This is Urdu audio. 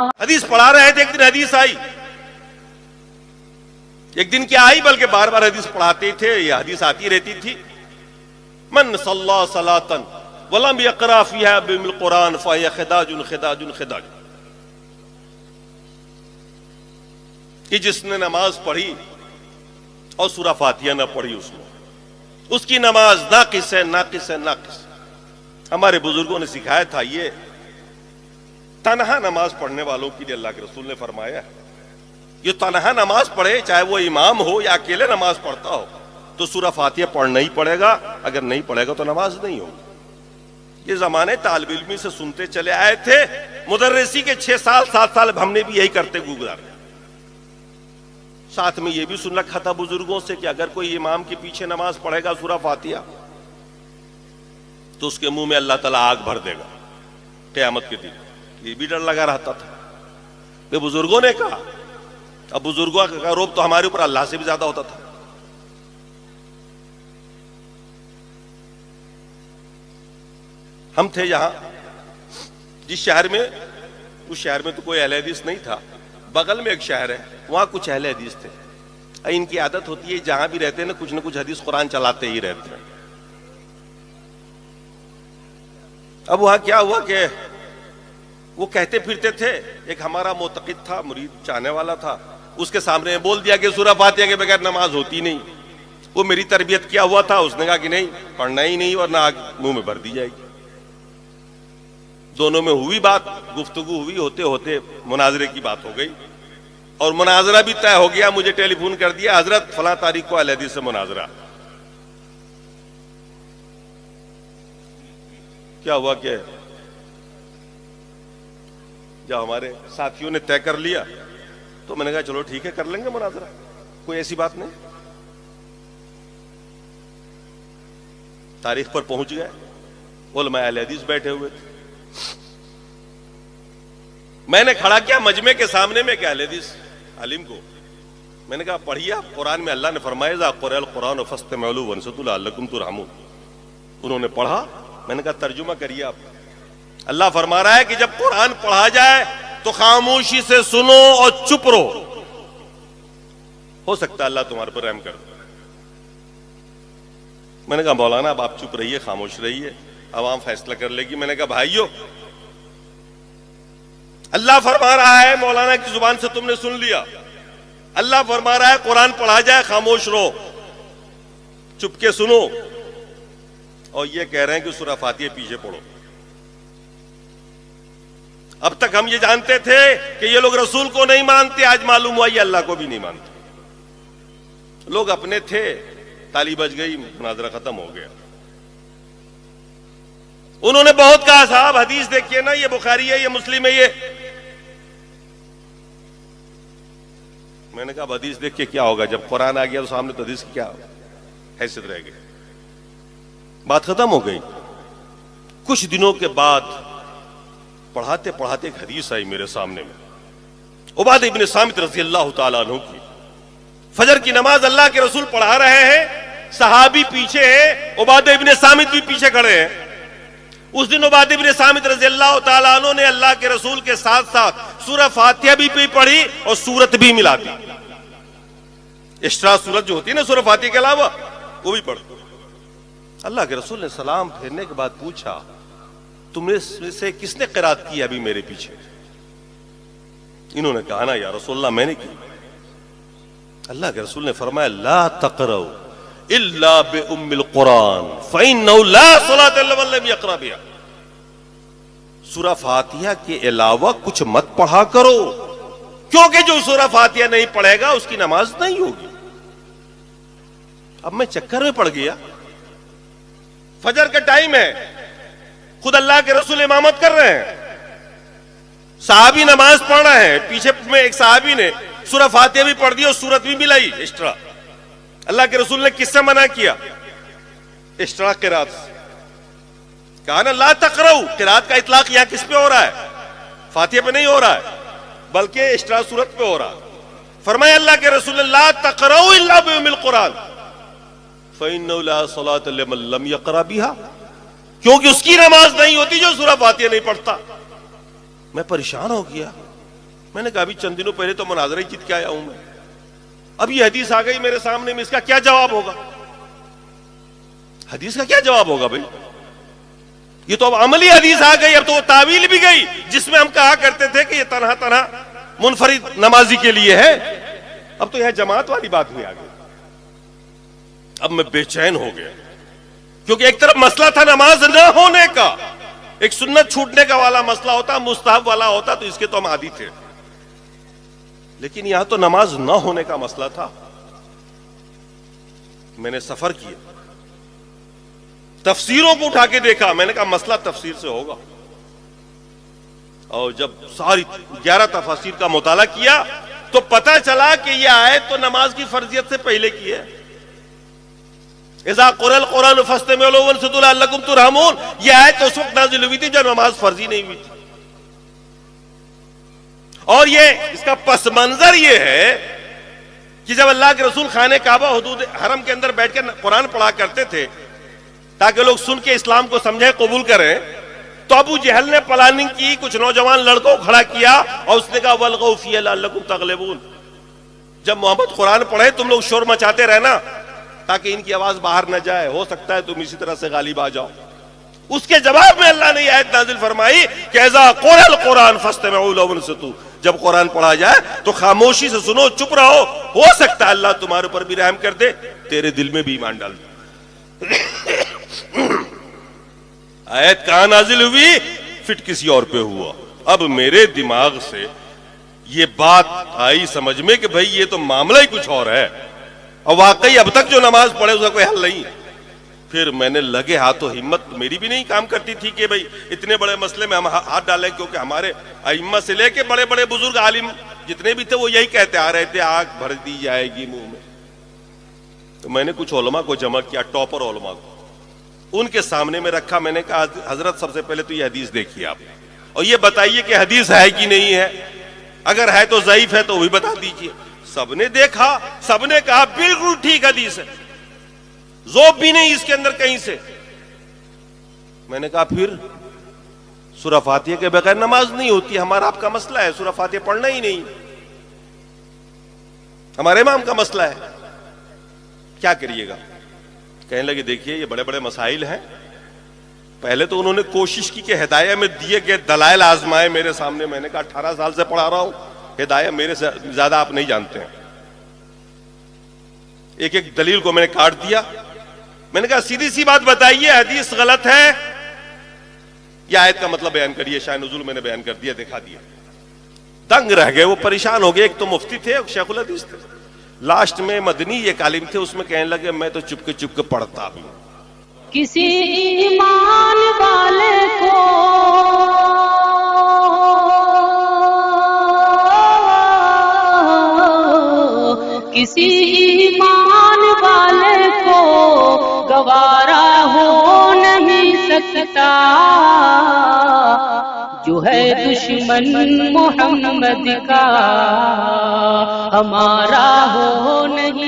حدیث پڑھا رہے تھے، ایک دن حدیث آئی، ایک دن کیا آئی بلکہ بار بار حدیث پڑھاتے تھے، یہ حدیث آتی رہتی تھی، من صلی صلاۃ ولم یقرأ فیہا بأم القرآن فہی خداج خداج خداج، کہ جس نے نماز پڑھی اور سورہ فاتحہ نہ پڑھی اس کی نماز ناقص ہے، ناقص ہے، ناقص۔ ہمارے بزرگوں نے سکھایا تھا، یہ تنہا نماز پڑھنے والوں کے لیے اللہ کے رسول نے فرمایا ہے، یہ تنہا نماز پڑھے، چاہے وہ امام ہو یا اکیلے نماز پڑھتا ہو، تو سورہ فاتحہ پڑھنا ہی پڑے گا، اگر نہیں پڑھے گا تو نماز نہیں ہوگی۔ یہ زمانے طالب علمی سے سنتے چلے آئے تھے، مدرسی کے 6 سال 7 سال ہم نے بھی یہی کرتے گزارے، ساتھ میں یہ بھی سن رکھا تھا بزرگوں سے کہ اگر کوئی امام کے پیچھے نماز پڑھے گا سورہ فاتحہ تو اس کے منہ میں اللہ تعالیٰ آگ بھر دے گا قیامت کے دن۔ یہ بھی ڈر لگا رہتا تھا، یہ بزرگوں نے کہا۔ اب بزرگوں کا روب تو ہمارے اوپر اللہ سے بھی زیادہ ہوتا تھا۔ ہم تھے یہاں جس شہر میں، اس شہر میں تو کوئی اہل حدیث نہیں تھا، بغل میں ایک شہر ہے، وہاں کچھ اہل حدیث تھے۔ ان کی عادت ہوتی ہے جہاں بھی رہتے ہیں نا کچھ نہ کچھ حدیث قرآن چلاتے ہی رہتے ہیں۔ اب وہاں کیا ہوا کہ وہ کہتے پھرتے تھے، ایک ہمارا معتقد تھا، مرید چاہنے والا تھا، اس کے سامنے بول دیا کہ سورہ فاتحہ کے بغیر نماز ہوتی نہیں۔ وہ میری تربیت کیا ہوا تھا، اس نے کہا کہ نہیں، پڑھنا ہی نہیں، ورنہ آگ منہ میں بھر دی جائے گی۔ دونوں میں ہوئی بات، گفتگو ہوئی، ہوتے ہوتے مناظرے کی بات ہو گئی، اور مناظرہ بھی طے ہو گیا۔ مجھے ٹیلی فون کر دیا، حضرت فلاں تاریخ کو اہل حدیث سے مناظرہ۔ کیا ہوا کہ جب ہمارے ساتھیوں نے طے کر لیا تو میں نے کہا چلو ٹھیک ہے، کر لیں گے مناظرہ، کوئی ایسی بات نہیں۔ تاریخ پر پہنچ گئے، علماء اہل حدیث بیٹھے ہوئے تھے، میں نے کھڑا کیا مجمع کے سامنے میں کہ اہل حدیث عالم کو میں نے کہا پڑھیے، قرآن میں اللہ نے فرمایا اذا قرئ القرآن فاستمعوا له وانصتوا لعلکم ترحمون۔ انہوں نے پڑھا، میں نے کہا ترجمہ کریے آپ۔ اللہ فرما رہا ہے کہ جب قرآن پڑھا جائے تو خاموشی سے سنو اور چپ رہو، ہو سکتا ہے اللہ تمہارے پر رحم کر دے۔ میں نے کہا مولانا اب آپ چپ رہیے، خاموش رہیے، عوام فیصلہ کر لے گی۔ میں نے کہا بھائیو، اللہ فرما رہا ہے، مولانا کی زبان سے تم نے سن لیا، اللہ فرما رہا ہے قرآن پڑھا جائے خاموش رہو، چپ کے سنو، اور یہ کہہ رہے ہیں کہ سورہ فاتحہ پیچھے پڑھو۔ اب تک ہم یہ جانتے تھے کہ یہ لوگ رسول کو نہیں مانتے، آج معلوم ہوا یہ اللہ کو بھی نہیں مانتے۔ لوگ اپنے تھے، تالی بج گئی، مناظرہ ختم ہو گیا۔ انہوں نے بہت کہا صاحب حدیث دیکھیے نا، یہ بخاری ہے، یہ مسلم ہے، یہ۔ میں نے کہا اب حدیث دیکھ کے کیا ہوگا، جب قرآن آ گیا تو سامنے تو حدیث کی کیا حیثیت رہ گئی۔ بات ختم ہو گئی۔ کچھ دنوں کے بعد پڑھاتے پڑھاتے ایک حدیث آئی میرے سامنے میں، عبادہ ابن صامت رضی اللہ تعالیٰ عنہ کی۔ فجر کی نماز اللہ کے رسول پڑھا رہے ہیں، صحابی پیچھے ہیں، عبادہ ابن صامت بھی پیچھے کھڑے ہیں۔ اس دن عبادہ ابن صامت رضی اللہ تعالیٰ عنہ نے اللہ کے رسول کے ساتھ ساتھ سورہ فاتحہ بھی پڑھی اور سورت بھی ملا دی۔ ایکسٹرا سورت جو ہوتی ہے نا سورہ فاتحہ کے علاوہ، وہ بھی پڑھ۔ اللہ کے رسول نے سلام پھیرنے کے بعد پوچھا تم نے سے کس نے قرات کی ابھی میرے پیچھے؟ انہوں نے کہا نا یا رسول اللہ میں نے کی۔ اللہ کے رسول نے فرمایا لا تقرؤ الا بأم القرآن فإنه لا صلاة لمن لم يقرأ بها۔ سورہ فاتحہ کے علاوہ کچھ مت پڑھا کرو، کیونکہ جو سورہ فاتحہ نہیں پڑھے گا اس کی نماز نہیں ہوگی۔ اب میں چکر میں پڑ گیا، فجر کا ٹائم ہے، خود اللہ کے رسول امامت کر رہے ہیں، صحابی نماز پڑھ رہے ہیں، پیچھے میں ایک صحابی نے سورہ فاتحہ بھی پڑھ دی اور سورت بھی ملائی ایکسٹرا۔ اللہ کے رسول نے کس سے منع کیا؟ ایکسٹرا قرات۔ کہا نا لا تقرؤ، قرات کا اطلاق یہاں کس پہ ہو رہا ہے؟ فاتحہ پہ نہیں ہو رہا ہے، بلکہ ایکسٹرا سورت پہ ہو رہا ہے۔ فرمایا اللہ کے رسول نے لا تقرؤ الا بأم القرآن فإنه لا صلاة لمن لم يقرأ بها، کیونکہ اس کی نماز نہیں ہوتی جو سورہ فاتحہ نہیں پڑھتا۔ میں پریشان ہو گیا، میں نے کہا ابھی چند دنوں پہلے تو مناظرہ ہی جیت کے آیا ہوں میں، اب یہ حدیث آ گئی میرے سامنے میں، اس کا کیا جواب ہوگا؟ حدیث کا کیا جواب ہوگا بھائی؟ یہ تو اب عملی حدیث آ گئی، اب تو وہ تعویل بھی گئی جس میں ہم کہا کرتے تھے کہ یہ تنہا منفرد نمازی کے لیے ہے، اب تو یہ جماعت والی بات ہوئی آ گئی۔ اب میں بے چین ہو گیا، کیونکہ ایک طرف مسئلہ تھا نماز نہ ہونے کا، ایک سنت چھوٹنے کا والا مسئلہ ہوتا، مستحب والا ہوتا تو اس کے تو ہم عادی تھے، لیکن یہاں تو نماز نہ ہونے کا مسئلہ تھا۔ میں نے سفر کیا، تفسیروں کو اٹھا کے دیکھا، میں نے کہا مسئلہ تفسیر سے ہوگا، اور جب ساری 11 تفاسیر کا مطالعہ کیا تو پتہ چلا کہ یہ آیت تو نماز کی فرضیت سے پہلے کی ہے۔ اذا قرئ القرآن فاستمعوا له وانصتوا لعلکم ترحمون، یہ آیت تو اس وقت نازل ہوئی تھی جب نماز فرضی نہیں ہوئی تھی، اور یہ اس کا پس منظر یہ ہے کہ جب اللہ کے رسول خانہ کعبہ حدود حرم کے اندر بیٹھ کے قرآن پڑھا کرتے تھے تاکہ لوگ سن کے اسلام کو سمجھیں قبول کریں، تو ابو جہل نے پلاننگ کی، کچھ نوجوان لڑکوں کو کھڑا کیا اور اس نے کہا وَالْغَوْا فِيهَا لَعَلَّكُمْ تَغْلِبُونَ، جب محمد قرآن پڑھے تم لوگ شور مچاتے رہنا تاکہ ان کی آواز باہر نہ جائے، ہو سکتا ہے تم اسی طرح سے غالب آ جاؤ۔ اس کے جواب میں اللہ نے یہ آیت نازل فرمائی کہ اذا قرئ القرآن فاستمعوا له وانصتوا، جب قرآن پڑھا جائے تو خاموشی سے سنو، چپ رہو، ہو سکتا ہے اللہ تمہارے اوپر بھی رحم کر دے، تیرے دل میں بھی ایمان ڈال دے۔ آیت کہاں نازل ہوئی؟ فٹ کسی اور پہ ہوا۔ اب میرے دماغ سے یہ بات آئی سمجھ میں کہ بھئی یہ تو معاملہ ہی کچھ اور ہے، اور واقعی اب تک جو نماز پڑھے اس کا کوئی حل نہیں۔ پھر میں نے لگے ہاتھوں، ہمت میری بھی نہیں کام کرتی تھی کہ بھئی اتنے بڑے مسئلے میں ہم ہاتھ ڈالیں، کیونکہ ہمارے ائمہ سے لے کے بڑے بڑے بزرگ عالم جتنے بھی تھے وہ یہی کہتے آ رہے تھے آگ بھر دی جائے گی منہ میں۔ تو میں نے کچھ علماء کو جمع کیا، ٹاپر علماء کو، ان کے سامنے میں رکھا، میں نے کہا حضرت سب سے پہلے تو یہ حدیث دیکھیے آپ، اور یہ بتائیے کہ حدیث ہے کہ نہیں ہے، اگر ہے تو ضعیف ہے تو وہی بتا دیجیے۔ سب نے دیکھا، سب نے کہا بالکل ٹھیک حدیث ہے، ذوب بھی نہیں اس کے اندر کہیں سے۔ میں نے کہا پھر سورہ فاتحہ کے بغیر نماز نہیں ہوتی، ہمارا آپ کا مسئلہ ہے سورہ فاتحہ پڑھنا ہی نہیں، ہمارے امام کا مسئلہ ہے، کیا کریے گا؟ کہنے لگے دیکھیے یہ بڑے بڑے مسائل ہیں، پہلے تو انہوں نے کوشش کی کہ ہدایہ میں دیے گئے دلائل آزمائے میرے سامنے۔ میں نے کہا 18 سال سے پڑھا رہا ہوں، ہدایہ میرے سے زیادہ آپ نہیں جانتے ہیں۔ ایک ایک دلیل کو میں نے کاٹ دیا، میں نے کہا سیدھی سی بات بتائیے حدیث غلط ہے یا آیت کا مطلب بیان کریے، شاید نزول میں نے بیان کر دیا، دکھا دیا۔ دنگ رہ گئے، وہ پریشان ہو گئے، ایک تو مفتی تھے ایک شیخ الحدیث تھے، لاسٹ میں مدنی ایک عالم تھے، اس میں کہنے لگے میں تو چپ کے پڑھتا بھی ہوں۔ کسی ایمان والے کو کسی ایمان والے کو گوارا ہو نہیں سکتا، جو ہے دشمن محمد کا ہمارا ہو نہیں